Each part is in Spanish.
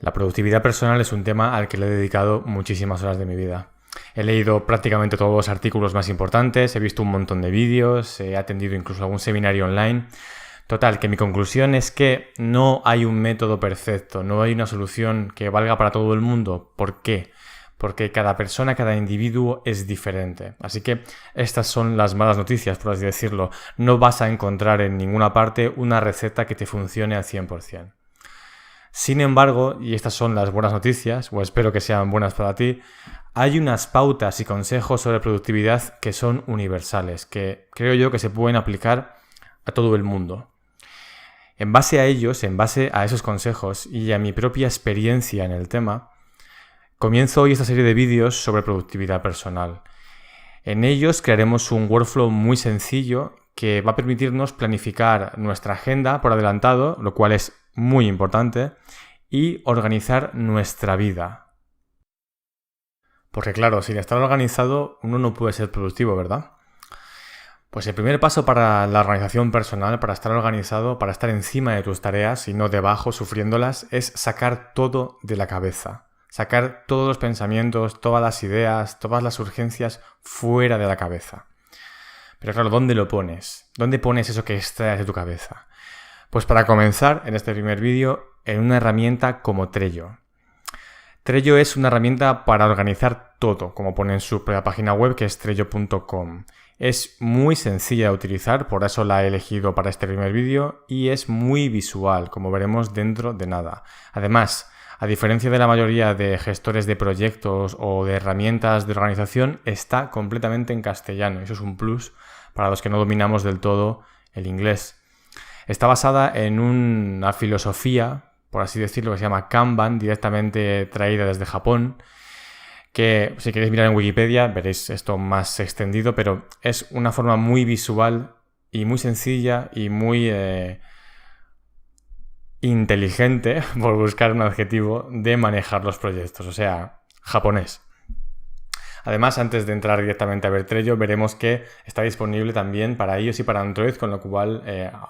La productividad personal es un tema al que le he dedicado muchísimas horas de mi vida. He leído prácticamente todos los artículos más importantes, he visto un montón de vídeos, he atendido incluso algún seminario online. Total, que mi conclusión es que no hay un método perfecto, no hay una solución que valga para todo el mundo. ¿Por qué? Porque cada persona, cada individuo es diferente. Así que estas son las malas noticias, por así decirlo. No vas a encontrar en ninguna parte una receta que te funcione al 100%. Sin embargo, y estas son las buenas noticias, o espero que sean buenas para ti, hay unas pautas y consejos sobre productividad que son universales, que creo yo que se pueden aplicar a todo el mundo. En base a ellos, en base a esos consejos y a mi propia experiencia en el tema, comienzo hoy esta serie de vídeos sobre productividad personal. En ellos crearemos un workflow muy sencillo que va a permitirnos planificar nuestra agenda por adelantado, lo cual es muy importante, y organizar nuestra vida. Porque claro, sin estar organizado uno no puede ser productivo, ¿verdad? Pues el primer paso para la organización personal, para estar organizado, para estar encima de tus tareas y no debajo sufriéndolas, es sacar todo de la cabeza. Sacar todos los pensamientos, todas las ideas, todas las urgencias fuera de la cabeza. Pero claro, ¿dónde lo pones? ¿Dónde pones eso que extraes de tu cabeza? Pues para comenzar, en este primer vídeo, en una herramienta como Trello. Trello es una herramienta para organizar todo, como pone en su propia página web, que es trello.com. Es muy sencilla de utilizar, por eso la he elegido para este primer vídeo, y es muy visual, como veremos dentro de nada. Además, a diferencia de la mayoría de gestores de proyectos o de herramientas de organización, está completamente en castellano. Eso es un plus para los que no dominamos del todo el inglés. Está basada en una filosofía, por así decirlo, que se llama Kanban, directamente traída desde Japón, que si queréis mirar en Wikipedia veréis esto más extendido, pero es una forma muy visual y muy sencilla y muy inteligente, por buscar un adjetivo, de manejar los proyectos, o sea, japonés. Además, antes de entrar directamente a ver Trello, veremos que está disponible también para iOS y para Android, con lo cual,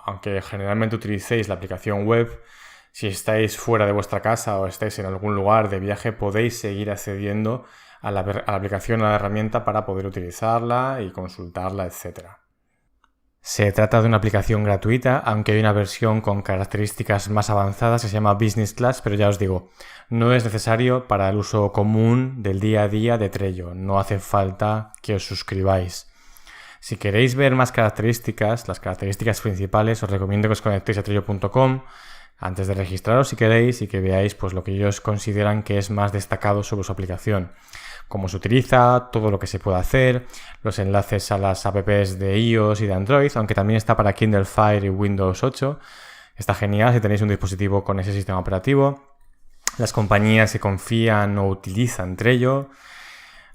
aunque generalmente utilicéis la aplicación web, si estáis fuera de vuestra casa o estáis en algún lugar de viaje, podéis seguir accediendo a la aplicación, a la herramienta para poder utilizarla y consultarla, etc. Se trata de una aplicación gratuita, aunque hay una versión con características más avanzadas que se llama Business Class, pero ya os digo, no es necesario para el uso común del día a día de Trello. No hace falta que os suscribáis. Si queréis ver más características, las características principales, os recomiendo que os conectéis a trello.com antes de registraros si queréis y que veáis pues, lo que ellos consideran que es más destacado sobre su aplicación. Cómo se utiliza, todo lo que se puede hacer, los enlaces a las apps de iOS y de Android, aunque también está para Kindle Fire y Windows 8. Está genial si tenéis un dispositivo con ese sistema operativo. Las compañías que confían o utilizan Trello.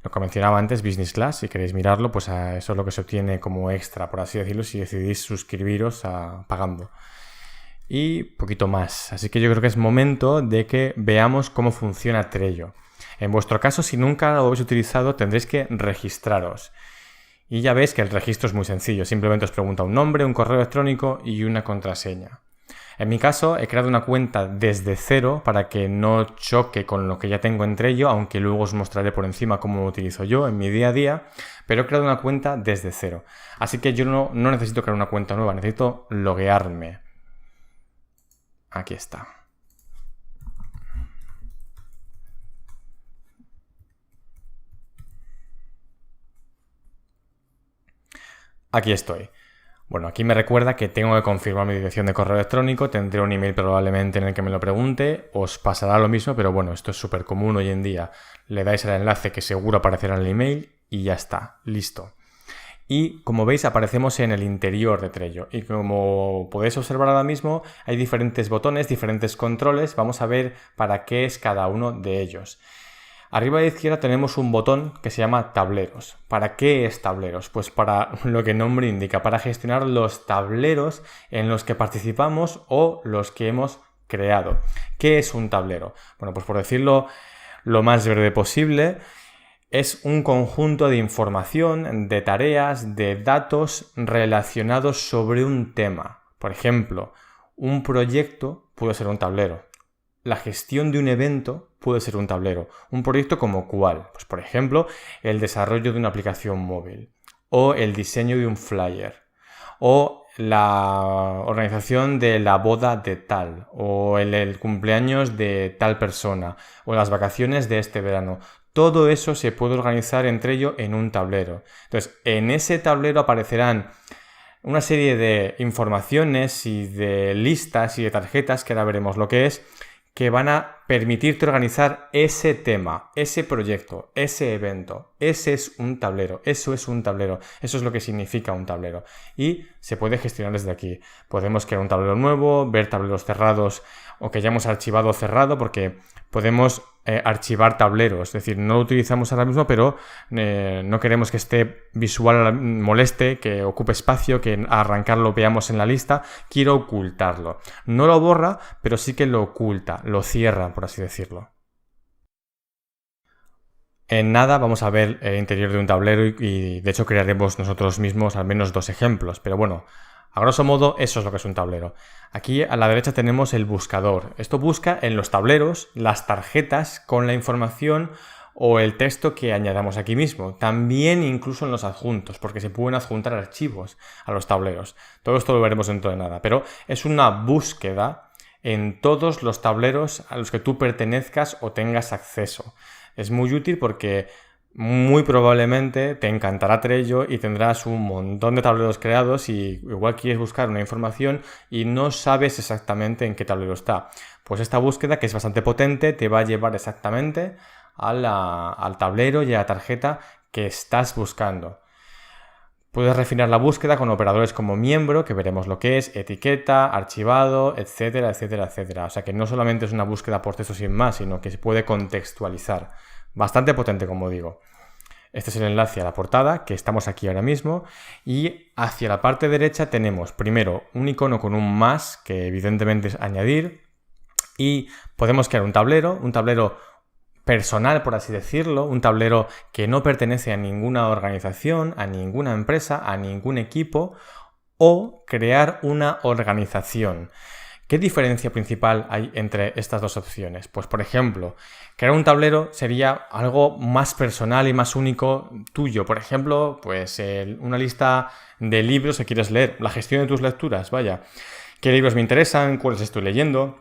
Lo que mencionaba antes, Business Class, si queréis mirarlo, pues eso es lo que se obtiene como extra, por así decirlo, si decidís suscribiros pagando. Y poquito más. Así que yo creo que es momento de que veamos cómo funciona Trello. En vuestro caso, si nunca lo habéis utilizado, tendréis que registraros. Y ya veis que el registro es muy sencillo. Simplemente os pregunta un nombre, un correo electrónico y una contraseña. En mi caso, he creado una cuenta desde cero para que no choque con lo que ya tengo en Trello, aunque luego os mostraré por encima cómo lo utilizo yo en mi día a día, pero he creado una cuenta desde cero. Así que yo no necesito crear una cuenta nueva, necesito loguearme. Aquí está. Aquí estoy. Bueno, aquí me recuerda que tengo que confirmar mi dirección de correo electrónico, tendré un email probablemente en el que me lo pregunte, os pasará lo mismo, pero bueno, esto es súper común hoy en día. Le dais el enlace que seguro aparecerá en el email y ya está, listo. Y como veis aparecemos en el interior de Trello y como podéis observar ahora mismo hay diferentes botones, diferentes controles, vamos a ver para qué es cada uno de ellos. Arriba a la izquierda tenemos un botón que se llama tableros. ¿Para qué es tableros? Pues para lo que el nombre indica, para gestionar los tableros en los que participamos o los que hemos creado. ¿Qué es un tablero? Bueno, pues por decirlo lo más breve posible, es un conjunto de información, de tareas, de datos relacionados sobre un tema. Por ejemplo, un proyecto puede ser un tablero. la gestión de un evento puede ser un tablero. Un proyecto como cuál. Pues por ejemplo, el desarrollo de una aplicación móvil o el diseño de un flyer o la organización de la boda de tal o el cumpleaños de tal persona o las vacaciones de este verano. Todo eso se puede organizar entre ellos en un tablero. Entonces, en ese tablero aparecerán una serie de informaciones y de listas y de tarjetas, que ahora veremos lo que es, que van a permitirte organizar ese tema, ese proyecto, ese evento. Ese es un tablero, eso es un tablero, eso es lo que significa un tablero. Y se puede gestionar desde aquí. Podemos crear un tablero nuevo, ver tableros cerrados o que hayamos archivado cerrado, porque podemos archivar tableros. Es decir, no lo utilizamos ahora mismo, pero no queremos que esté visual moleste, que ocupe espacio, que al arrancarlo veamos en la lista. Quiero ocultarlo. No lo borra, pero sí que lo oculta, lo cierra, por así decirlo. En nada vamos a ver el interior de un tablero y de hecho crearemos nosotros mismos al menos 2 ejemplos. Pero bueno, a grosso modo eso es lo que es un tablero. Aquí a la derecha tenemos el buscador. Esto busca en los tableros las tarjetas con la información o el texto que añadamos aquí mismo. También incluso en los adjuntos, porque se pueden adjuntar archivos a los tableros. Todo esto lo veremos dentro de nada. Pero es una búsqueda en todos los tableros a los que tú pertenezcas o tengas acceso. Es muy útil porque muy probablemente te encantará Trello y tendrás un montón de tableros creados y igual quieres buscar una información y no sabes exactamente en qué tablero está. Pues esta búsqueda, que es bastante potente, te va a llevar exactamente al tablero y a la tarjeta que estás buscando. Puedes refinar la búsqueda con operadores como miembro, que veremos lo que es, etiqueta, archivado, etcétera, etcétera, etcétera. O sea que no solamente es una búsqueda por texto sin más, sino que se puede contextualizar. Bastante potente, como digo. Este es el enlace a la portada, que estamos aquí ahora mismo. Y hacia la parte derecha tenemos primero un icono con un más, que evidentemente es añadir. Y podemos crear un tablero personal, por así decirlo, un tablero que no pertenece a ninguna organización, a ninguna empresa, a ningún equipo, o crear una organización. ¿Qué diferencia principal hay entre estas dos opciones? Pues, por ejemplo, crear un tablero sería algo más personal y más único tuyo. Por ejemplo, pues una lista de libros que quieres leer, la gestión de tus lecturas, vaya. ¿Qué libros me interesan? ¿Cuáles estoy leyendo?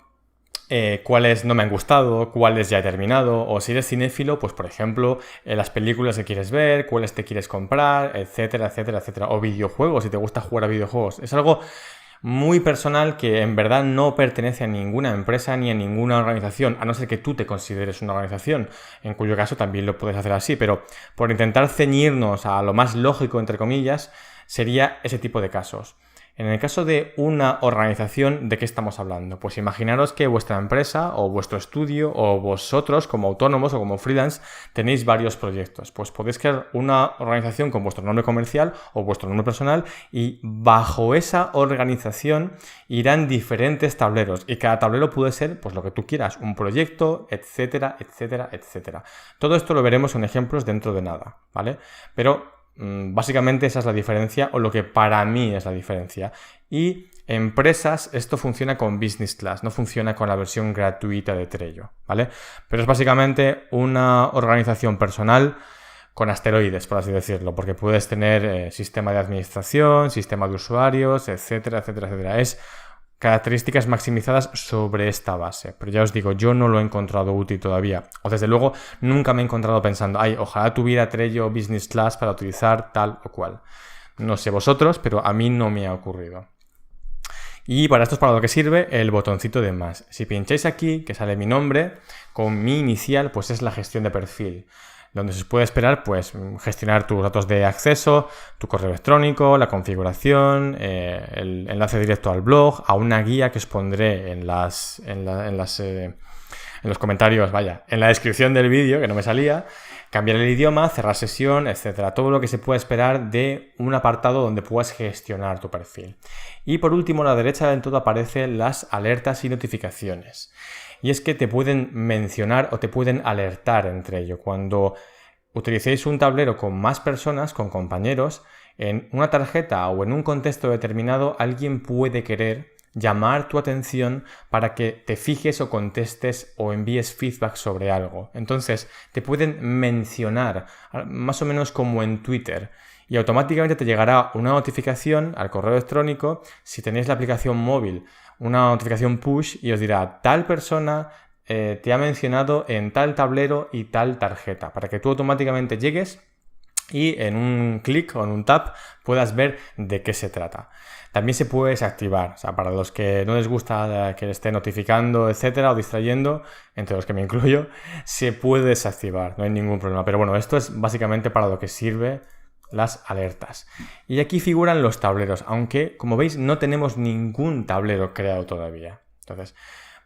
Cuáles no me han gustado, cuáles ya he terminado, o si eres cinéfilo, pues por ejemplo, las películas que quieres ver, cuáles te quieres comprar, etcétera, etcétera, etcétera, o videojuegos, si te gusta jugar a videojuegos. Es algo muy personal que en verdad no pertenece a ninguna empresa ni a ninguna organización, a no ser que tú te consideres una organización, en cuyo caso también lo puedes hacer así, pero por intentar ceñirnos a lo más lógico, entre comillas, sería ese tipo de casos. En el caso de una organización, ¿de qué estamos hablando? Pues imaginaros que vuestra empresa o vuestro estudio o vosotros como autónomos o como freelance tenéis varios proyectos. Pues podéis crear una organización con vuestro nombre comercial o vuestro nombre personal y bajo esa organización irán diferentes tableros y cada tablero puede ser pues lo que tú quieras, un proyecto, etcétera, etcétera, etcétera. Todo esto lo veremos en ejemplos dentro de nada, ¿vale? Pero básicamente esa es la diferencia o lo que para mí es la diferencia. Y empresas, esto funciona con Business Class, no funciona con la versión gratuita de Trello, ¿vale? Pero es básicamente una organización personal con asteroides, por así decirlo, porque puedes tener sistema de administración, sistema de usuarios, etcétera, etcétera, etcétera. Es características maximizadas sobre esta base. Pero ya os digo, yo no lo he encontrado útil todavía. O desde luego, nunca me he encontrado pensando, ojalá tuviera Trello Business Class para utilizar tal o cual. No sé vosotros, pero a mí no me ha ocurrido. Y para esto es para lo que sirve el botoncito de más. Si pincháis aquí, que sale mi nombre, con mi inicial, pues es la gestión de perfil, donde se puede esperar pues gestionar tus datos de acceso, tu correo electrónico, la configuración, el enlace directo al blog, a una guía que os pondré en los comentarios, en la descripción del vídeo, que no me salía, cambiar el idioma, cerrar sesión, etcétera. Todo lo que se puede esperar de un apartado donde puedas gestionar tu perfil. Y por último, a la derecha del todo aparecen las alertas y notificaciones. Y es que te pueden mencionar o te pueden alertar entre ello. Cuando utilicéis un tablero con más personas, con compañeros, en una tarjeta o en un contexto determinado, alguien puede querer llamar tu atención para que te fijes o contestes o envíes feedback sobre algo. Entonces te pueden mencionar, más o menos como en Twitter, y automáticamente te llegará una notificación al correo electrónico si tenéis la aplicación móvil, una notificación push, y os dirá tal persona te ha mencionado en tal tablero y tal tarjeta, para que tú automáticamente llegues y en un clic o en un tap puedas ver de qué se trata. También se puede desactivar, o sea, para los que no les gusta que le esté notificando, etcétera, o distrayendo, entre los que me incluyo, se puede desactivar, no hay ningún problema. Pero bueno, esto es básicamente para lo que sirve las alertas. Y aquí figuran los tableros, aunque como veis no tenemos ningún tablero creado todavía. Entonces,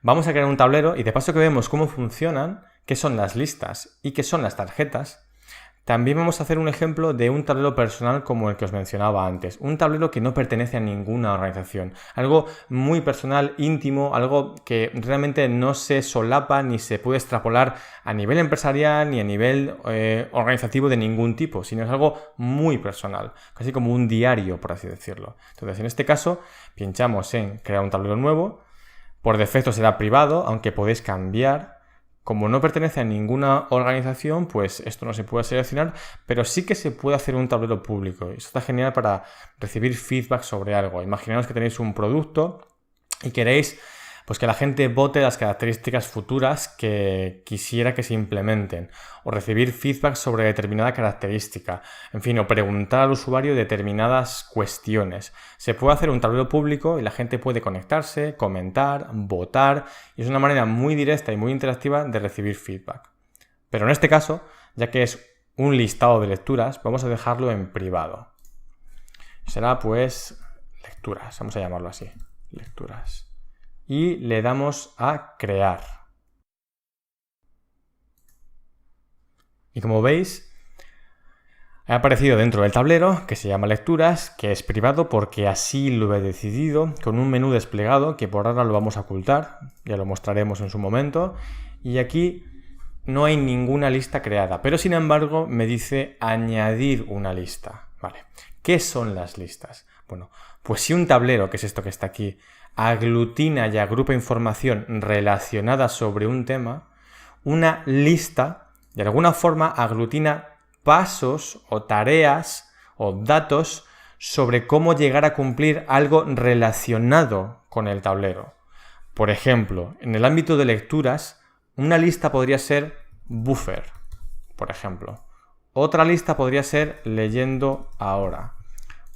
vamos a crear un tablero y de paso que vemos cómo funcionan, qué son las listas y qué son las tarjetas, también vamos a hacer un ejemplo de un tablero personal como el que os mencionaba antes. Un tablero que no pertenece a ninguna organización. Algo muy personal, íntimo, algo que realmente no se solapa ni se puede extrapolar a nivel empresarial ni a nivel organizativo de ningún tipo, sino es algo muy personal, casi como un diario, por así decirlo. Entonces, en este caso, pinchamos en crear un tablero nuevo. Por defecto será privado, aunque podéis cambiar. Como no pertenece a ninguna organización, pues esto no se puede seleccionar, pero sí que se puede hacer un tablero público. Esto está genial para recibir feedback sobre algo. Imaginaos que tenéis un producto y queréis pues que la gente vote las características futuras que quisiera que se implementen, o recibir feedback sobre determinada característica, en fin, o preguntar al usuario determinadas cuestiones. Se puede hacer un tablero público y la gente puede conectarse, comentar, votar, y es una manera muy directa y muy interactiva de recibir feedback. Pero en este caso, ya que es un listado de lecturas, vamos a dejarlo en privado. Será pues lecturas, vamos a llamarlo así, lecturas. Y le damos a crear. Y como veis, ha aparecido dentro del tablero que se llama lecturas, que es privado porque así lo he decidido, con un menú desplegado que por ahora lo vamos a ocultar, ya lo mostraremos en su momento. Y aquí no hay ninguna lista creada, pero sin embargo me dice añadir una lista. Vale. ¿Qué son las listas? Bueno, pues si un tablero, que es esto que está aquí, aglutina y agrupa información relacionada sobre un tema, una lista de alguna forma aglutina pasos o tareas o datos sobre cómo llegar a cumplir algo relacionado con el tablero. Por ejemplo, en el ámbito de lecturas, una lista podría ser buffer, por ejemplo. Otra lista podría ser leyendo ahora.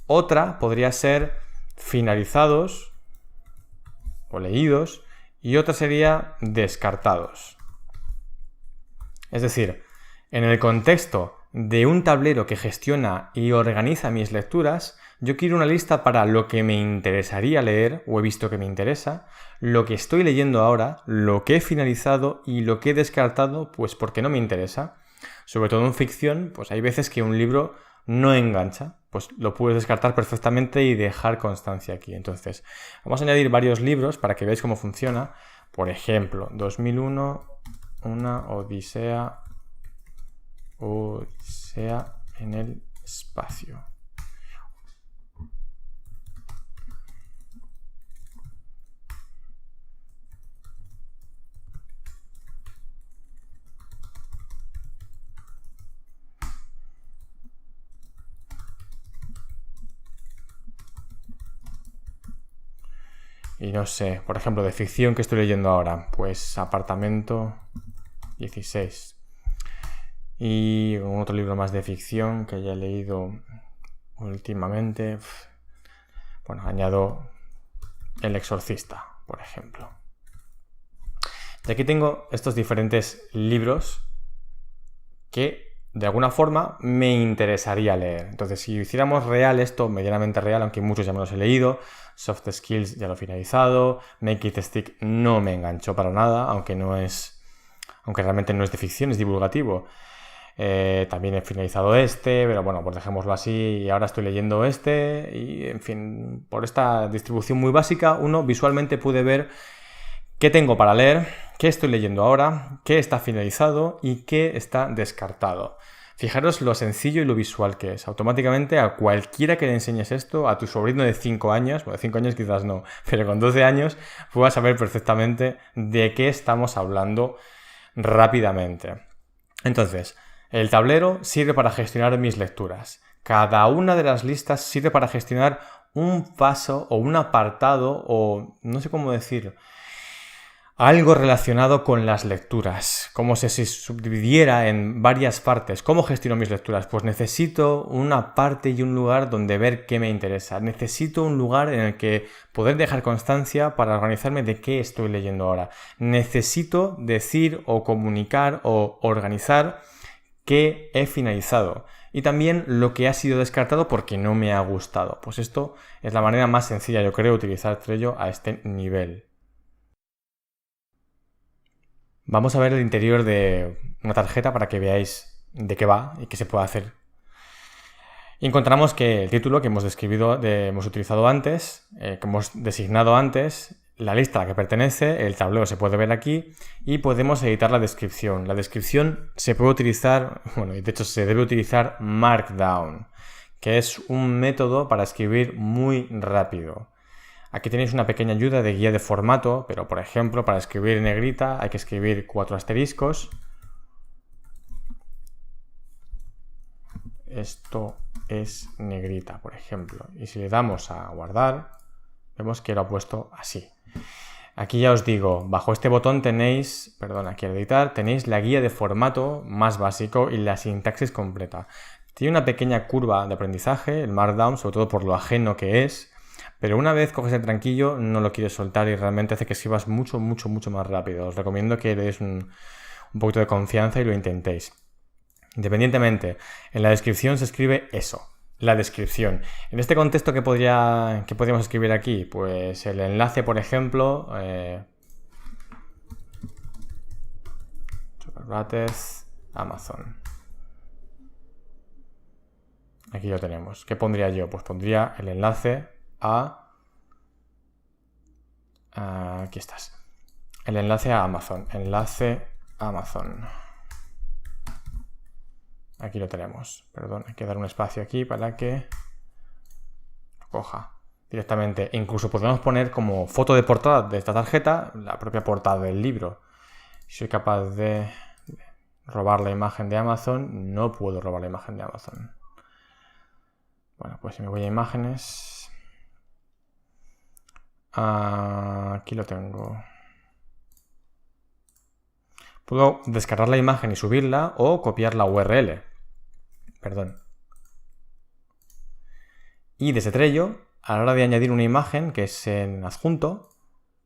Otra podría ser finalizados o leídos, y otra sería descartados. Es decir, en el contexto de un tablero que gestiona y organiza mis lecturas, yo quiero una lista para lo que me interesaría leer o he visto que me interesa, lo que estoy leyendo ahora, lo que he finalizado y lo que he descartado, pues porque no me interesa. Sobre todo en ficción, pues hay veces que un libro no engancha, pues lo puedes descartar perfectamente y dejar constancia aquí. Entonces, vamos a añadir varios libros para que veáis cómo funciona. Por ejemplo, 2001, una Odisea en el espacio. Y no sé, por ejemplo, de ficción que estoy leyendo ahora, pues Apartamento 16. Y otro libro más de ficción que ya he leído últimamente. Bueno, añado El Exorcista, por ejemplo. Y aquí tengo estos diferentes libros que de alguna forma me interesaría leer. Entonces, si hiciéramos real esto, medianamente real, aunque muchos ya me los he leído, Soft Skills ya lo he finalizado, Make It Stick no me enganchó para nada, aunque realmente no es de ficción, es divulgativo. También he finalizado pero bueno, pues dejémoslo así, y ahora estoy leyendo y en fin, por esta distribución muy básica, uno visualmente puede ver qué tengo para leer, qué estoy leyendo ahora, qué está finalizado y qué está descartado. Fijaros lo sencillo y lo visual que es. Automáticamente a cualquiera que le enseñes esto, a tu sobrino de 5 años, bueno, 5 años quizás no, pero con 12 años, puedas saber perfectamente de qué estamos hablando rápidamente. Entonces, el tablero sirve para gestionar mis lecturas. Cada una de las listas sirve para gestionar un paso o un apartado o no sé cómo decir, algo relacionado con las lecturas, como si se subdividiera en varias partes. ¿Cómo gestiono mis lecturas? Pues necesito una parte y un lugar donde ver qué me interesa. Necesito un lugar en el que poder dejar constancia para organizarme de qué estoy leyendo ahora. Necesito decir o comunicar o organizar qué he finalizado. Y también lo que ha sido descartado porque no me ha gustado. Pues esto es la manera más sencilla, yo creo, de utilizar Trello a este nivel. Vamos a ver el interior de una tarjeta para que veáis de qué va y qué se puede hacer. Y encontramos que el título que hemos hemos utilizado antes, que hemos designado antes, la lista a la que pertenece, el tablero se puede ver aquí y podemos editar la descripción. La descripción se puede utilizar, bueno, de hecho se debe utilizar Markdown, que es un método para escribir muy rápido. Aquí tenéis una pequeña ayuda de guía de formato, pero por ejemplo, para escribir en negrita hay que escribir 4 asteriscos. Esto es negrita, por ejemplo. Y si le damos a guardar, vemos que lo ha puesto así. Aquí ya os digo, bajo este botón tenéis, aquí al editar, tenéis la guía de formato más básico y la sintaxis completa. Tiene una pequeña curva de aprendizaje, el Markdown, sobre todo por lo ajeno que es. Pero una vez coges el tranquillo, no lo quieres soltar y realmente hace que escribas mucho más rápido. Os recomiendo que le deis un poquito de confianza y lo intentéis. Independientemente, en la descripción se escribe eso, la descripción. En este contexto, ¿qué podríamos escribir aquí? Pues el enlace, por ejemplo, chocolates Amazon. Aquí lo tenemos. ¿Qué pondría yo? Pues pondría el enlace aquí estás. El enlace a Amazon. Enlace a Amazon. Aquí lo tenemos. Perdón, hay que dar un espacio aquí para que lo coja directamente. Incluso podemos poner como foto de portada de esta tarjeta la propia portada del libro. Si soy capaz de robar la imagen de Amazon, no puedo robar la imagen de Amazon. Bueno, pues si me voy a imágenes... aquí lo tengo. Puedo descargar la imagen y subirla o copiar la URL. Perdón. Y desde Trello, a la hora de añadir una imagen que es en adjunto,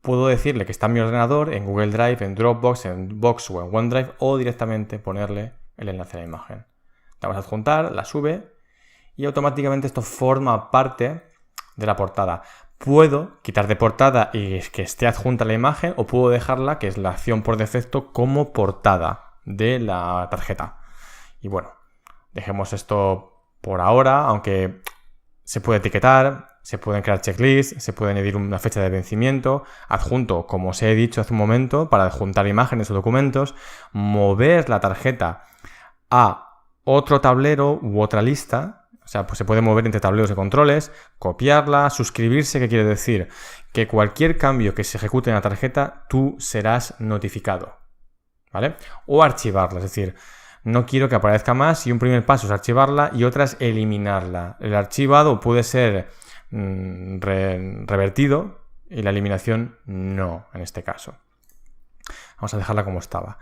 puedo decirle que está en mi ordenador, en Google Drive, en Dropbox, en Box o en OneDrive o directamente ponerle el enlace a la imagen. Damos a adjuntar, la sube y automáticamente esto forma parte de la portada. Puedo quitar de portada y que esté adjunta la imagen o puedo dejarla, que es la acción por defecto, como portada de la tarjeta. Y bueno, dejemos esto por ahora, aunque se puede etiquetar, se pueden crear checklists, se puede añadir una fecha de vencimiento, adjunto, como os he dicho hace un momento, para adjuntar imágenes o documentos, mover la tarjeta a otro tablero u otra lista. O sea, pues se puede mover entre tableros de controles, copiarla, suscribirse, ¿qué quiere decir? Que cualquier cambio que se ejecute en la tarjeta, tú serás notificado, ¿vale? O archivarla, es decir, no quiero que aparezca más y un primer paso es archivarla y otra es eliminarla. El archivado puede ser revertido y la eliminación no, en este caso. Vamos a dejarla como estaba.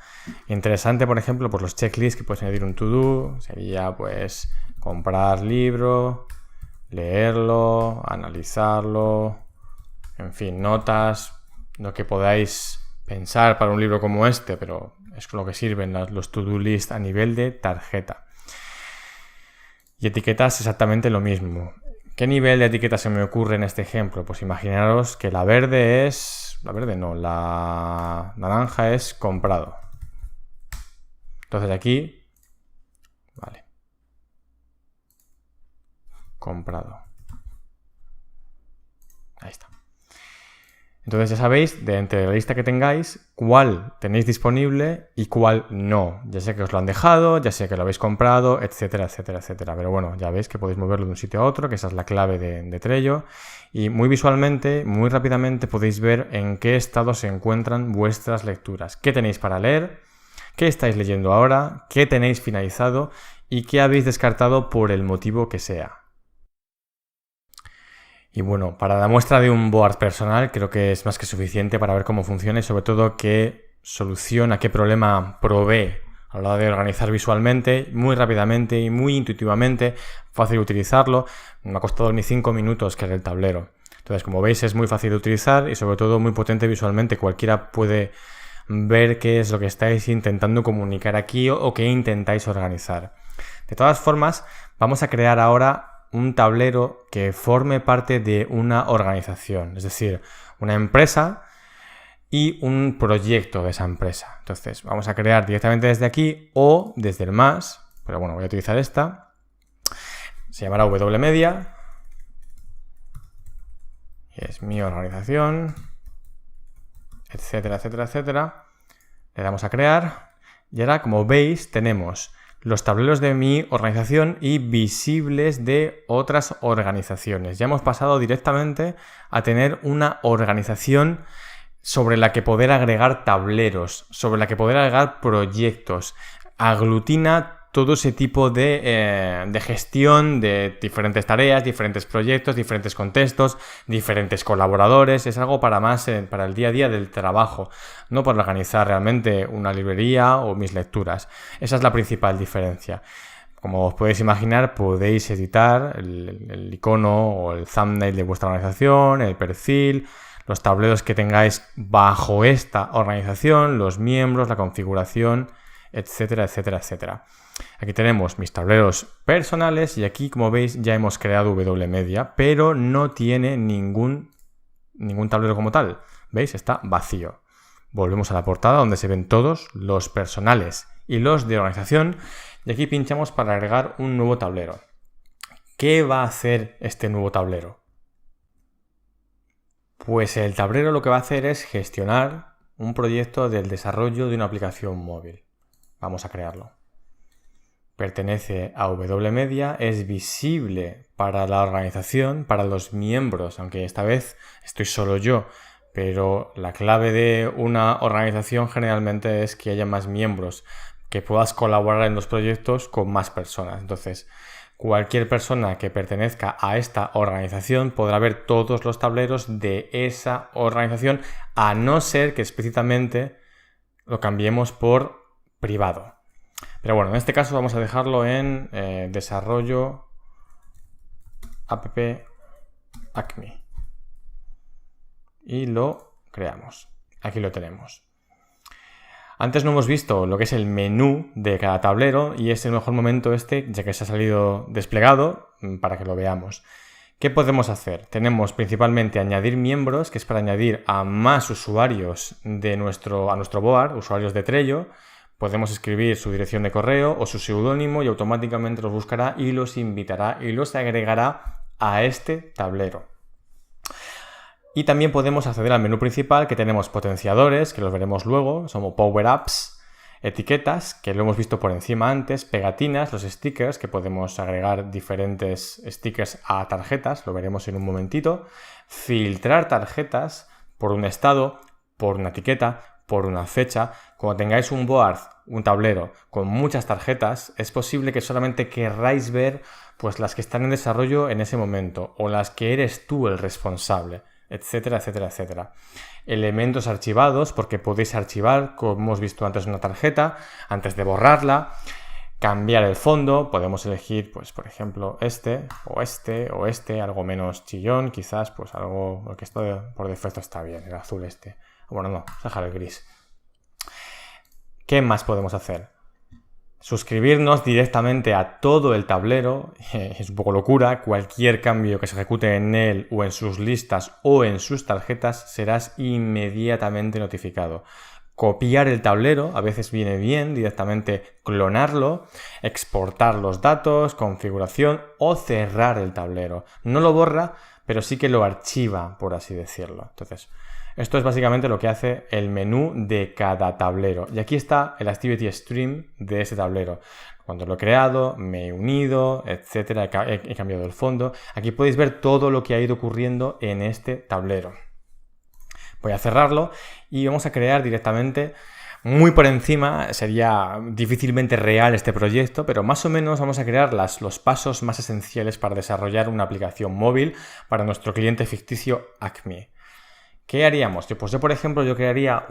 Interesante, por ejemplo, pues los checklists que puedes añadir un to-do. Sería, pues, comprar libro, leerlo, analizarlo, en fin, notas, lo que podáis pensar para un libro como este, pero es lo que sirven los to-do list a nivel de tarjeta. Y etiquetas exactamente lo mismo. ¿Qué nivel de etiqueta se me ocurre en este ejemplo? Pues imaginaros que la verde es... La verde no, la naranja es comprado. Entonces aquí... Vale. Comprado. Ahí está. Entonces ya sabéis, de entre la lista que tengáis, cuál tenéis disponible y cuál no. Ya sé que os lo han dejado, ya sé que lo habéis comprado, etcétera, etcétera, etcétera. Pero bueno, ya veis que podéis moverlo de un sitio a otro, que esa es la clave de Trello. Y muy visualmente, muy rápidamente podéis ver en qué estado se encuentran vuestras lecturas. ¿Qué tenéis para leer? ¿Qué estáis leyendo ahora? ¿Qué tenéis finalizado? ¿Y qué habéis descartado por el motivo que sea? Y bueno, para la muestra de un board personal creo que es más que suficiente para ver cómo funciona y sobre todo qué soluciona, qué problema provee a la hora de organizar visualmente, muy rápidamente y muy intuitivamente, fácil de utilizarlo. No me ha costado ni 5 minutos crear el tablero. Entonces, como veis, es muy fácil de utilizar y sobre todo muy potente visualmente. Cualquiera puede ver qué es lo que estáis intentando comunicar aquí o qué intentáis organizar. De todas formas, vamos a crear ahora un tablero que forme parte de una organización, es decir, una empresa y un proyecto de esa empresa. Entonces, vamos a crear directamente desde aquí o desde el más, pero bueno, voy a utilizar esta. Se llamará WMedia. Es mi organización, etcétera, etcétera, etcétera. Le damos a crear y ahora, como veis, tenemos los tableros de mi organización y visibles de otras organizaciones. Ya hemos pasado directamente a tener una organización sobre la que poder agregar tableros, sobre la que poder agregar proyectos. Aglutina todo ese tipo de gestión de diferentes tareas, diferentes proyectos, diferentes contextos, diferentes colaboradores. Es algo para más para el día a día del trabajo, no para organizar realmente una librería o mis lecturas. Esa es la principal diferencia. Como os podéis imaginar, podéis editar el icono o el thumbnail de vuestra organización, el perfil, los tableros que tengáis bajo esta organización, los miembros, la configuración, etcétera, etcétera, etcétera. Aquí tenemos mis tableros personales y aquí, como veis, ya hemos creado WMedia, pero no tiene ningún tablero como tal. ¿Veis? Está vacío. Volvemos a la portada donde se ven todos los personales y los de organización y aquí pinchamos para agregar un nuevo tablero. ¿Qué va a hacer este nuevo tablero? Pues el tablero lo que va a hacer es gestionar un proyecto del desarrollo de una aplicación móvil. Vamos a crearlo. Pertenece a WMedia, es visible para la organización, para los miembros, aunque esta vez estoy solo yo, pero la clave de una organización generalmente es que haya más miembros, que puedas colaborar en los proyectos con más personas. Entonces, cualquier persona que pertenezca a esta organización podrá ver todos los tableros de esa organización, a no ser que explícitamente lo cambiemos por privado. Pero bueno, en este caso vamos a dejarlo en desarrollo app Acme. Y lo creamos. Aquí lo tenemos. Antes no hemos visto lo que es el menú de cada tablero y es el mejor momento este, ya que se ha salido desplegado, para que lo veamos. ¿Qué podemos hacer? Tenemos principalmente añadir miembros, que es para añadir a más usuarios a nuestro board, usuarios de Trello. Podemos escribir su dirección de correo o su seudónimo y automáticamente los buscará y los invitará y los agregará a este tablero. Y también podemos acceder al menú principal, que tenemos potenciadores, que los veremos luego, son power-ups, etiquetas, que lo hemos visto por encima antes, pegatinas, los stickers, que podemos agregar diferentes stickers a tarjetas, lo veremos en un momentito, filtrar tarjetas por un estado, por una etiqueta, por una fecha. Cuando tengáis un board, un tablero con muchas tarjetas, es posible que solamente querráis ver pues las que están en desarrollo en ese momento o las que eres tú el responsable, etcétera, etcétera, etcétera. Elementos archivados, porque podéis archivar, como hemos visto antes, una tarjeta antes de borrarla. Cambiar el fondo, podemos elegir, pues por ejemplo, este, algo menos chillón, quizás, pues algo, porque esto por defecto está bien, el azul este. Bueno, no, dejar el gris. ¿Qué más podemos hacer? Suscribirnos directamente a todo el tablero, es un poco locura. Cualquier cambio que se ejecute en él o en sus listas o en sus tarjetas serás inmediatamente notificado. Copiar el tablero, a veces viene bien directamente clonarlo, exportar los datos, configuración o cerrar el tablero. No lo borra, pero sí que lo archiva, por así decirlo. Entonces, Esto es básicamente lo que hace el menú de cada tablero. Y aquí está el Activity Stream de ese tablero. Cuando lo he creado, me he unido, etcétera, he cambiado el fondo. Aquí podéis ver todo lo que ha ido ocurriendo en este tablero. Voy a cerrarlo y vamos a crear directamente, muy por encima, sería difícilmente real este proyecto, pero más o menos vamos a crear los pasos más esenciales para desarrollar una aplicación móvil para nuestro cliente ficticio Acme. ¿Qué haríamos? Pues yo, por ejemplo, crearía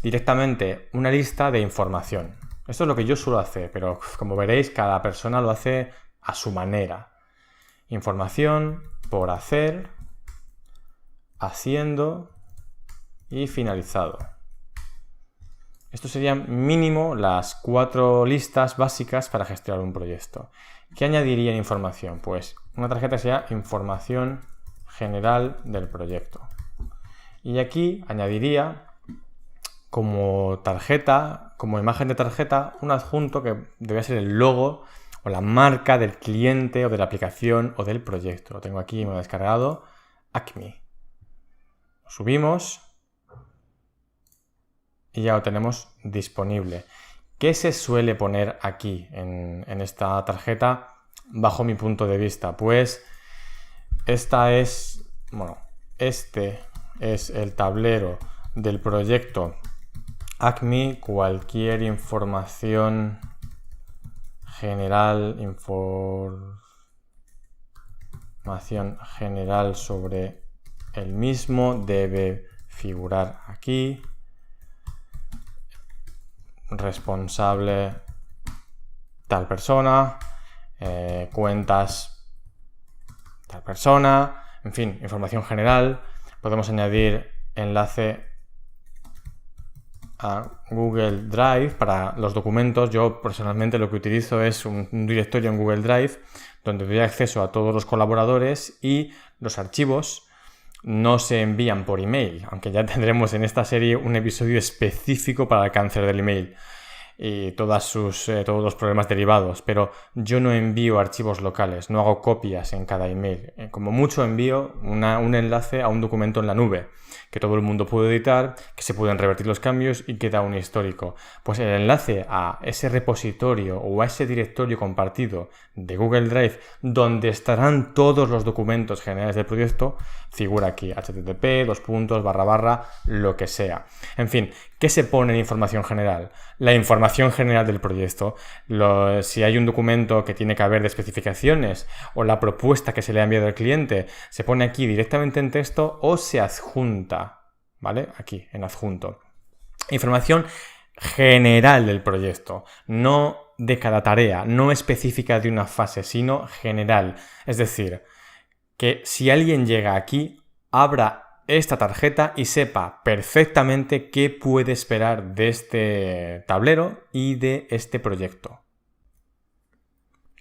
directamente una lista de información. Esto es lo que yo suelo hacer, pero como veréis, cada persona lo hace a su manera. Información por hacer, haciendo y finalizado. Esto serían mínimo las 4 listas básicas para gestionar un proyecto. ¿Qué añadiría en información? Pues una tarjeta sería información general del proyecto. Y aquí añadiría como tarjeta, como imagen de tarjeta, un adjunto que debe ser el logo o la marca del cliente o de la aplicación o del proyecto. Lo tengo aquí, me lo he descargado, Acme. Lo subimos y ya lo tenemos disponible. ¿Qué se suele poner aquí en esta tarjeta bajo mi punto de vista? Pues este es el tablero del proyecto Acme. Cualquier información general, sobre el mismo debe figurar aquí. Responsable tal persona, cuentas tal persona, en fin, información general. Podemos añadir enlace a Google Drive para los documentos. Yo personalmente lo que utilizo es un directorio en Google Drive donde doy acceso a todos los colaboradores y los archivos no se envían por email, aunque ya tendremos en esta serie un episodio específico para el cáncer del email y todos los problemas derivados, pero yo no envío archivos locales, no hago copias en cada email. Como mucho envío un enlace a un documento en la nube que todo el mundo puede editar, que se pueden revertir los cambios y queda un histórico. Pues el enlace a ese repositorio o a ese directorio compartido de Google Drive donde estarán todos los documentos generales del proyecto figura aquí, http, lo que sea. En fin, ¿qué se pone en información general? La información general del proyecto. Si hay un documento que tiene que haber de especificaciones o la propuesta que se le ha enviado al cliente, se pone aquí directamente en texto o se adjunta, ¿vale? Aquí, en adjunto. Información general del proyecto, no de cada tarea, no específica de una fase, sino general. Es decir, que si alguien llega aquí, abra esta tarjeta y sepa perfectamente qué puede esperar de este tablero y de este proyecto.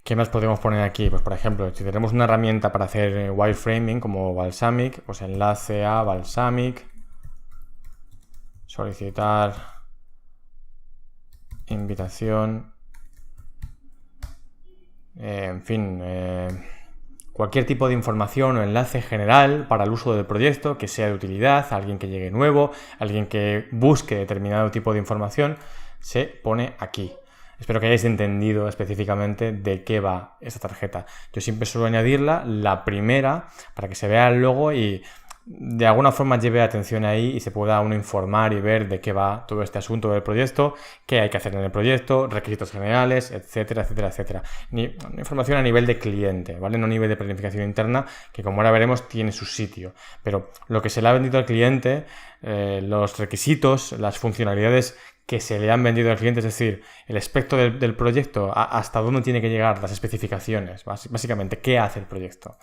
¿Qué más podemos poner aquí? Pues por ejemplo, si tenemos una herramienta para hacer wireframing como Balsamiq, pues enlace a Balsamiq, solicitar invitación, en fin, cualquier tipo de información o enlace general para el uso del proyecto que sea de utilidad, alguien que llegue nuevo, alguien que busque determinado tipo de información, se pone aquí. Espero que hayáis entendido específicamente de qué va esta tarjeta. Yo siempre suelo añadirla, la primera, para que se vea el logo y de alguna forma lleve atención ahí y se pueda uno informar y ver de qué va todo este asunto del proyecto, qué hay que hacer en el proyecto, requisitos generales, etcétera, etcétera, etcétera. Información a nivel de cliente, ¿vale? No a nivel de planificación interna, que como ahora veremos tiene su sitio. Pero lo que se le ha vendido al cliente, los requisitos, las funcionalidades que se le han vendido al cliente, es decir, el espectro del proyecto, hasta dónde tiene que llegar, las especificaciones, básicamente, qué hace el proyecto.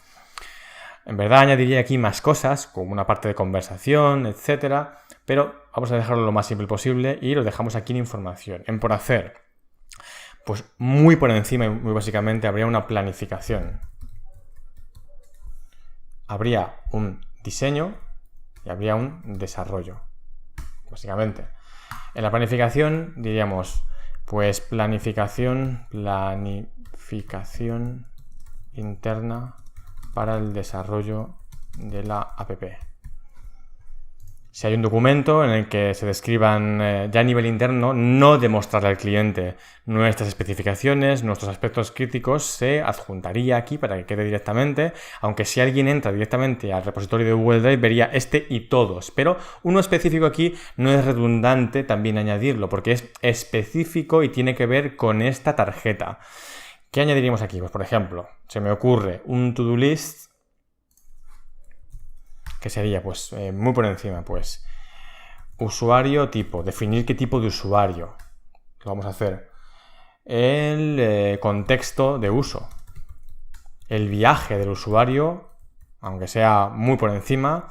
En verdad añadiría aquí más cosas, como una parte de conversación, etcétera, pero vamos a dejarlo lo más simple posible y lo dejamos aquí en información. En por hacer, pues muy por encima y muy básicamente habría una planificación. Habría un diseño y habría un desarrollo, básicamente. En la planificación diríamos, pues planificación interna para el desarrollo de la app. Si hay un documento en el que se describan ya a nivel interno, no demostrarle al cliente nuestras especificaciones, nuestros aspectos críticos, se adjuntaría aquí para que quede directamente, aunque si alguien entra directamente al repositorio de Google Drive vería este y todos, pero uno específico aquí no es redundante también añadirlo porque es específico y tiene que ver con esta tarjeta. ¿Qué añadiríamos aquí? Pues por ejemplo, se me ocurre un to-do list que sería, pues, muy por encima, pues, usuario tipo, definir qué tipo de usuario. Lo vamos a hacer. El contexto de uso. El viaje del usuario, aunque sea muy por encima,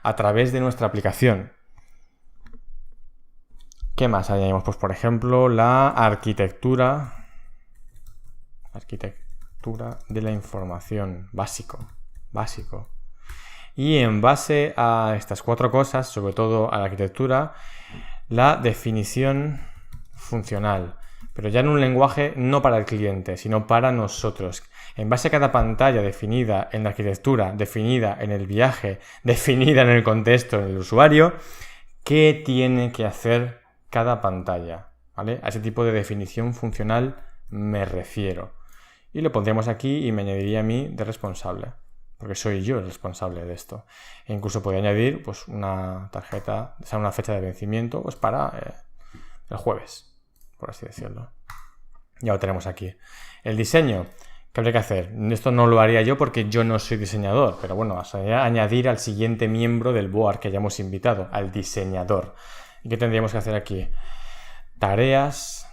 a través de nuestra aplicación. ¿Qué más añadimos? Pues, por ejemplo, la arquitectura de la información. Básico. Y en base a estas 4 cosas, sobre todo a la arquitectura, la definición funcional, pero ya en un lenguaje no para el cliente, sino para nosotros. En base a cada pantalla definida en la arquitectura, definida en el viaje, definida en el contexto, en el usuario, ¿qué tiene que hacer cada pantalla? ¿Vale? A ese tipo de definición funcional me refiero. Y lo pondríamos aquí y me añadiría a mí de responsable, porque soy yo el responsable de esto. E incluso podría añadir pues, una tarjeta, o sea, una fecha de vencimiento pues, para el jueves, por así decirlo. Ya lo tenemos aquí. El diseño, ¿qué habría que hacer? Esto no lo haría yo porque yo no soy diseñador, pero bueno, sería añadir al siguiente miembro del board que hayamos invitado, al diseñador. ¿Y qué tendríamos que hacer aquí? Tareas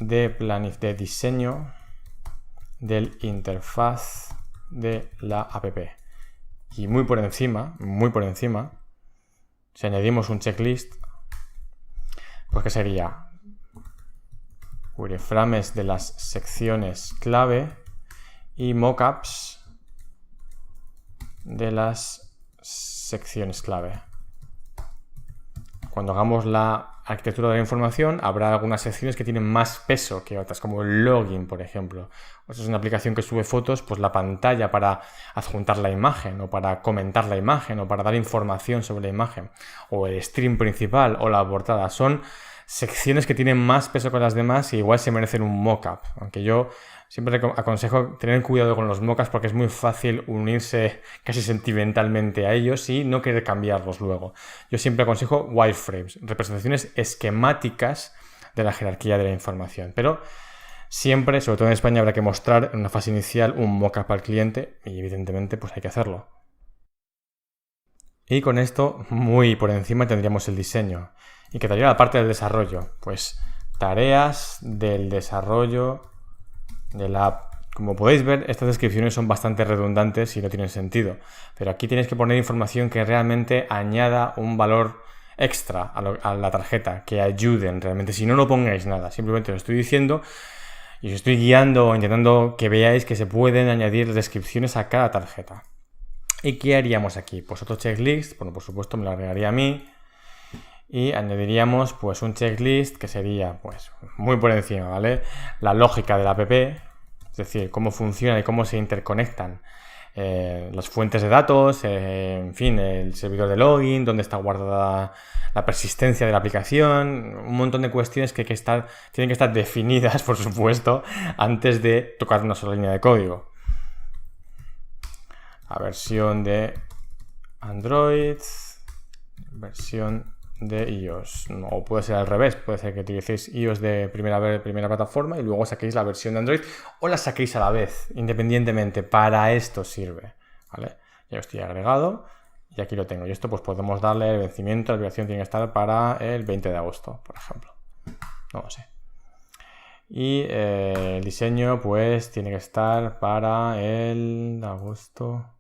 de diseño del interfaz de la app. Y muy por encima, si añadimos un checklist, pues que sería wireframes de las secciones clave y mockups de las secciones clave. Cuando hagamos la arquitectura de la información, habrá algunas secciones que tienen más peso que otras, como el login, por ejemplo. O si es una aplicación que sube fotos, pues la pantalla para adjuntar la imagen, o para comentar la imagen, o para dar información sobre la imagen, o el stream principal, o la portada. Son secciones que tienen más peso que las demás y igual se merecen un mockup. Aunque yo siempre aconsejo tener cuidado con los mockups porque es muy fácil unirse casi sentimentalmente a ellos y no querer cambiarlos luego. Yo siempre aconsejo wireframes, representaciones esquemáticas de la jerarquía de la información. Pero siempre, sobre todo en España, habrá que mostrar en una fase inicial un mockup al cliente y evidentemente pues hay que hacerlo. Y con esto, muy por encima, tendríamos el diseño. Y quedaría la parte del desarrollo. Pues tareas del desarrollo de la app. Como podéis ver, estas descripciones son bastante redundantes y no tienen sentido. Pero aquí tenéis que poner información que realmente añada un valor extra a la tarjeta, que ayuden realmente. Si no, no pongáis nada. Simplemente os estoy diciendo y os estoy guiando o intentando que veáis que se pueden añadir descripciones a cada tarjeta. ¿Y qué haríamos aquí? Pues otro checklist. Bueno, por supuesto me lo agregaría a mí. Y añadiríamos pues un checklist que sería pues muy por encima, ¿vale? La lógica de la app, es decir, cómo funciona y cómo se interconectan las fuentes de datos, en fin, el servidor de login, dónde está guardada la persistencia de la aplicación, un montón de cuestiones que tienen que estar definidas, por supuesto, antes de tocar una sola línea de código. La versión de Android, versión de iOS, o puede ser al revés, puede ser que utilicéis iOS de primera plataforma y luego saquéis la versión de Android o la saquéis a la vez, independientemente. Para esto sirve, ¿vale? Ya estoy agregado y aquí lo tengo. Y esto pues podemos darle el vencimiento, la aplicación tiene que estar para el 20 de agosto, por ejemplo. No lo sé. Y el diseño pues tiene que estar para el agosto,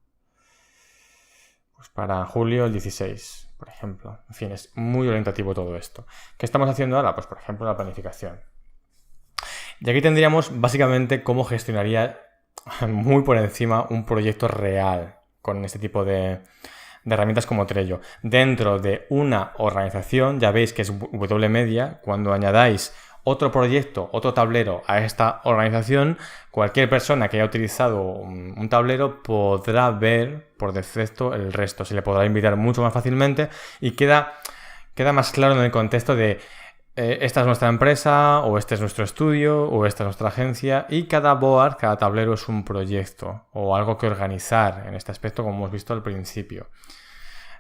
pues para julio el 16. Por ejemplo. En fin, es muy orientativo todo esto. ¿Qué estamos haciendo ahora? Pues, por ejemplo, la planificación. Y aquí tendríamos básicamente cómo gestionaría muy por encima un proyecto real con este tipo de herramientas como Trello. Dentro de una organización, ya veis que es WMedia, cuando añadáis otro proyecto, otro tablero a esta organización, cualquier persona que haya utilizado un tablero podrá ver por defecto el resto. Se le podrá invitar mucho más fácilmente y queda más claro en el contexto de esta es nuestra empresa, o este es nuestro estudio, o esta es nuestra agencia, y cada board, cada tablero es un proyecto o algo que organizar en este aspecto, como hemos visto al principio.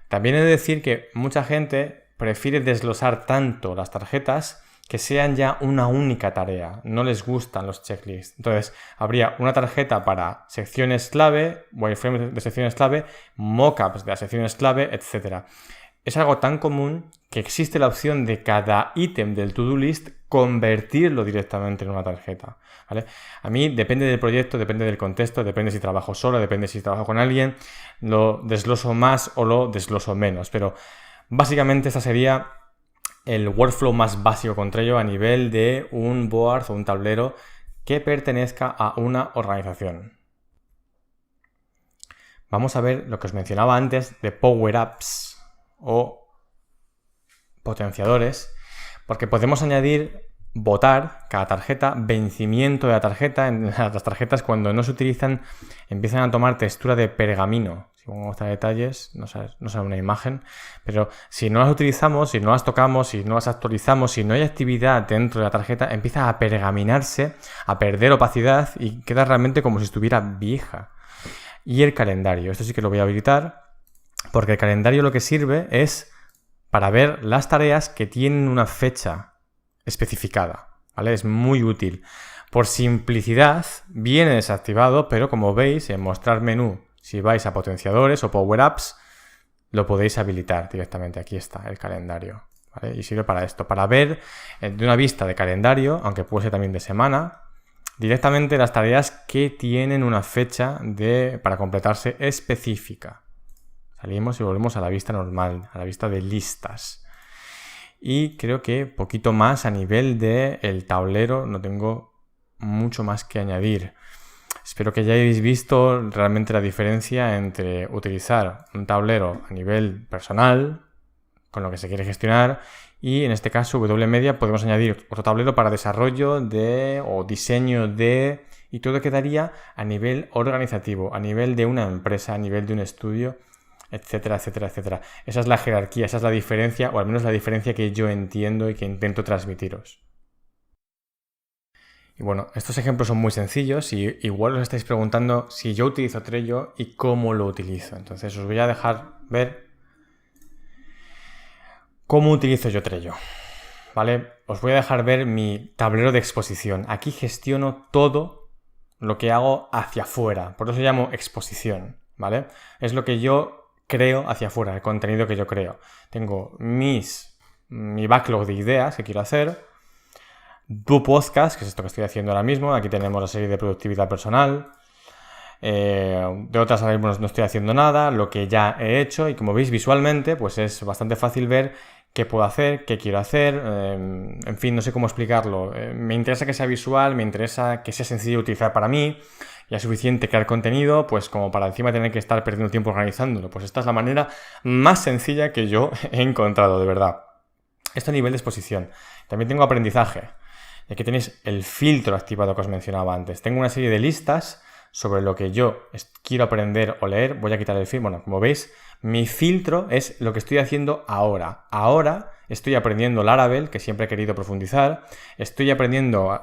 También he de decir que mucha gente prefiere desglosar tanto las tarjetas que sean ya una única tarea. No les gustan los checklists. Entonces, habría una tarjeta para secciones clave, wireframes de secciones clave, mockups de las secciones clave, etc. Es algo tan común que existe la opción de cada ítem del to-do list convertirlo directamente en una tarjeta, ¿vale? A mí depende del proyecto, depende del contexto, depende si trabajo solo, depende si trabajo con alguien, lo desgloso más o lo desgloso menos, pero básicamente esta sería el workflow más básico con Trello a nivel de un board o un tablero que pertenezca a una organización. Vamos a ver lo que os mencionaba antes de power-ups o potenciadores, porque podemos añadir votar cada tarjeta, vencimiento de la tarjeta. En las tarjetas, cuando no se utilizan, empiezan a tomar textura de pergamino. Si vamos a mostrar detalles, no sale una imagen, pero si no las utilizamos, si no las tocamos, si no las actualizamos, si no hay actividad dentro de la tarjeta, empieza a pergaminarse, a perder opacidad y queda realmente como si estuviera vieja. Y el calendario, esto sí que lo voy a habilitar, porque el calendario lo que sirve es para ver las tareas que tienen una fecha especificada, ¿vale? Es muy útil. Por simplicidad viene desactivado, pero como veis en mostrar menú, si vais a potenciadores o power-ups, lo podéis habilitar directamente. Aquí está el calendario, ¿vale? Y sirve para esto, para ver de una vista de calendario, aunque puede ser también de semana, directamente las tareas que tienen una fecha para completarse específica. Salimos y volvemos a la vista normal, a la vista de listas. Y creo que poquito más a nivel del tablero, no tengo mucho más que añadir. Espero que ya hayáis visto realmente la diferencia entre utilizar un tablero a nivel personal, con lo que se quiere gestionar, y en este caso WMedia podemos añadir otro tablero para desarrollo o diseño de, y todo quedaría a nivel organizativo, a nivel de una empresa, a nivel de un estudio, etcétera, etcétera, etcétera. Esa es la jerarquía, esa es la diferencia, o al menos la diferencia que yo entiendo y que intento transmitiros. Y bueno, estos ejemplos son muy sencillos y igual os estáis preguntando si yo utilizo Trello y cómo lo utilizo. Entonces os voy a dejar ver cómo utilizo yo Trello, ¿vale? Os voy a dejar ver mi tablero de exposición. Aquí gestiono todo lo que hago hacia afuera, por eso llamo exposición, ¿vale? Es lo que yo creo hacia afuera, el contenido que yo creo. Tengo mi backlog de ideas que quiero hacer, Do Podcast, que es esto que estoy haciendo ahora mismo. Aquí tenemos la serie de productividad personal. De otras ahora mismo no estoy haciendo nada, lo que ya he hecho, y como veis visualmente pues es bastante fácil ver qué puedo hacer, qué quiero hacer, en fin, no sé cómo explicarlo. Me interesa que sea visual, me interesa que sea sencillo de utilizar para mí. Ya es suficiente crear contenido, pues como para encima tener que estar perdiendo tiempo organizándolo. Pues esta es la manera más sencilla que yo he encontrado, de verdad. Esto a nivel de exposición. También tengo aprendizaje. Y aquí tenéis el filtro activado que os mencionaba antes. Tengo una serie de listas sobre lo que yo quiero aprender o leer. Voy a quitar el filtro. Bueno, como veis, mi filtro es lo que estoy haciendo ahora. Ahora estoy aprendiendo Laravel, que siempre he querido profundizar. Estoy aprendiendo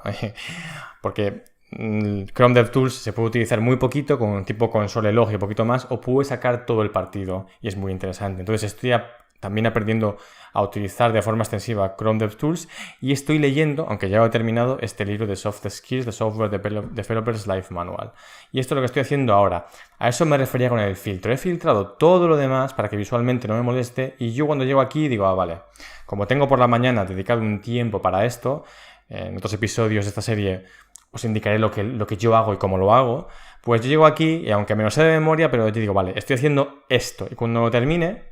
porque Chrome DevTools se puede utilizar muy poquito, con un tipo console log y poquito más, o puede sacar todo el partido y es muy interesante. Entonces estoy también aprendiendo a utilizar de forma extensiva Chrome DevTools y estoy leyendo, aunque ya he terminado, este libro de Soft Skills, de Software Developers Life Manual. Y esto es lo que estoy haciendo ahora. A eso me refería con el filtro. He filtrado todo lo demás para que visualmente no me moleste y yo cuando llego aquí digo, vale, como tengo por la mañana dedicado un tiempo para esto, en otros episodios de esta serie os indicaré lo que yo hago y cómo lo hago, pues yo llego aquí y aunque me lo sé de memoria, pero yo digo, vale, estoy haciendo esto y cuando lo termine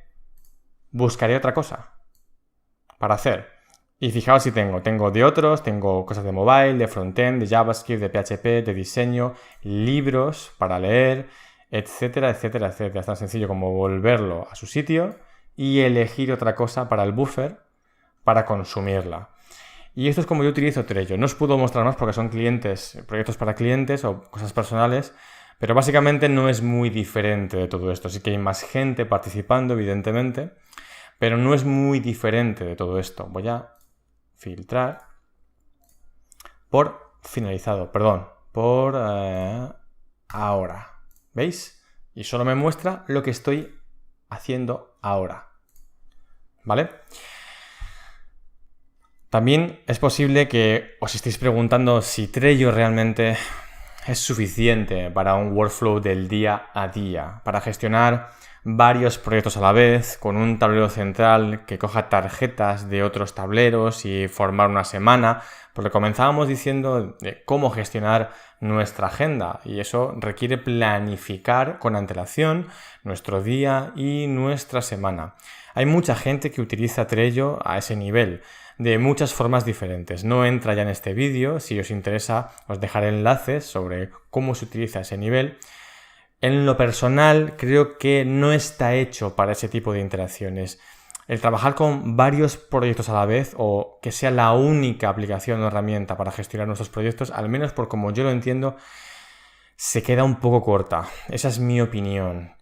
buscaré otra cosa para hacer. Y fijaos si tengo de otros, tengo cosas de mobile, de frontend, de JavaScript, de PHP, de diseño, libros para leer, etcétera, etcétera, etcétera. Es tan sencillo como volverlo a su sitio y elegir otra cosa para el buffer para consumirla. Y esto es como yo utilizo Trello. No os puedo mostrar más porque son proyectos para clientes o cosas personales, pero básicamente no es muy diferente de todo esto. Sí que hay más gente participando, evidentemente, pero no es muy diferente de todo esto. Voy a filtrar por finalizado, perdón, por ahora. ¿Veis? Y solo me muestra lo que estoy haciendo ahora. ¿Vale? También es posible que os estéis preguntando si Trello realmente es suficiente para un workflow del día a día, para gestionar varios proyectos a la vez, con un tablero central que coja tarjetas de otros tableros y formar una semana, porque comenzábamos diciendo de cómo gestionar nuestra agenda y eso requiere planificar con antelación nuestro día y nuestra semana. Hay mucha gente que utiliza Trello a ese nivel, de muchas formas diferentes. No entra ya en este vídeo, si os interesa os dejaré enlaces sobre cómo se utiliza ese nivel. En lo personal creo que no está hecho para ese tipo de interacciones. El trabajar con varios proyectos a la vez o que sea la única aplicación o herramienta para gestionar nuestros proyectos, al menos por como yo lo entiendo, se queda un poco corta. Esa es mi opinión.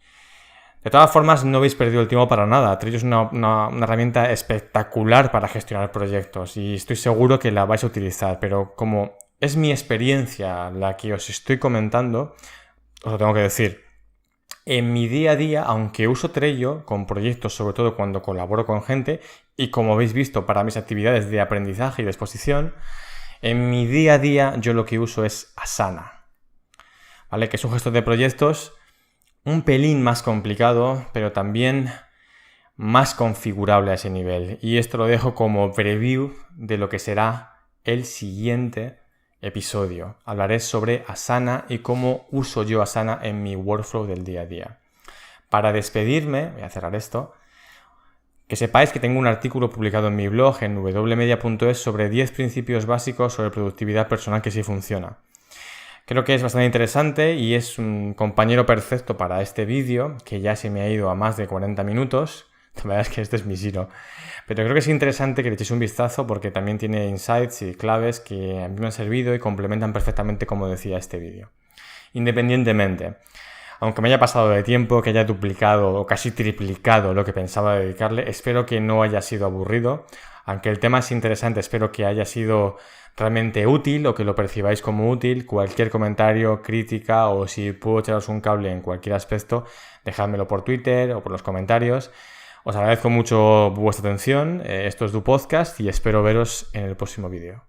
De todas formas, no habéis perdido el tiempo para nada. Trello es una herramienta espectacular para gestionar proyectos y estoy seguro que la vais a utilizar, pero como es mi experiencia la que os estoy comentando, os lo tengo que decir. En mi día a día, aunque uso Trello con proyectos, sobre todo cuando colaboro con gente, y como habéis visto para mis actividades de aprendizaje y de exposición, en mi día a día yo lo que uso es Asana, ¿vale? Que es un gestor de proyectos un pelín más complicado, pero también más configurable a ese nivel. Y esto lo dejo como preview de lo que será el siguiente episodio. Hablaré sobre Asana y cómo uso yo Asana en mi workflow del día a día. Para despedirme, voy a cerrar esto, que sepáis que tengo un artículo publicado en mi blog en wmedia.es sobre 10 principios básicos sobre productividad personal que sí funciona. Creo que es bastante interesante y es un compañero perfecto para este vídeo, que ya se me ha ido a más de 40 minutos. La verdad es que este es mi sino. Pero creo que es interesante que le echéis un vistazo porque también tiene insights y claves que a mí me han servido y complementan perfectamente, como decía, este vídeo. Independientemente, aunque me haya pasado de tiempo, que haya duplicado o casi triplicado lo que pensaba dedicarle, espero que no haya sido aburrido. Aunque el tema es interesante, espero que haya sido realmente útil o que lo percibáis como útil. Cualquier comentario, crítica o si puedo echaros un cable en cualquier aspecto, dejádmelo por Twitter o por los comentarios. Os agradezco mucho vuestra atención. Esto es Du Podcast y espero veros en el próximo vídeo.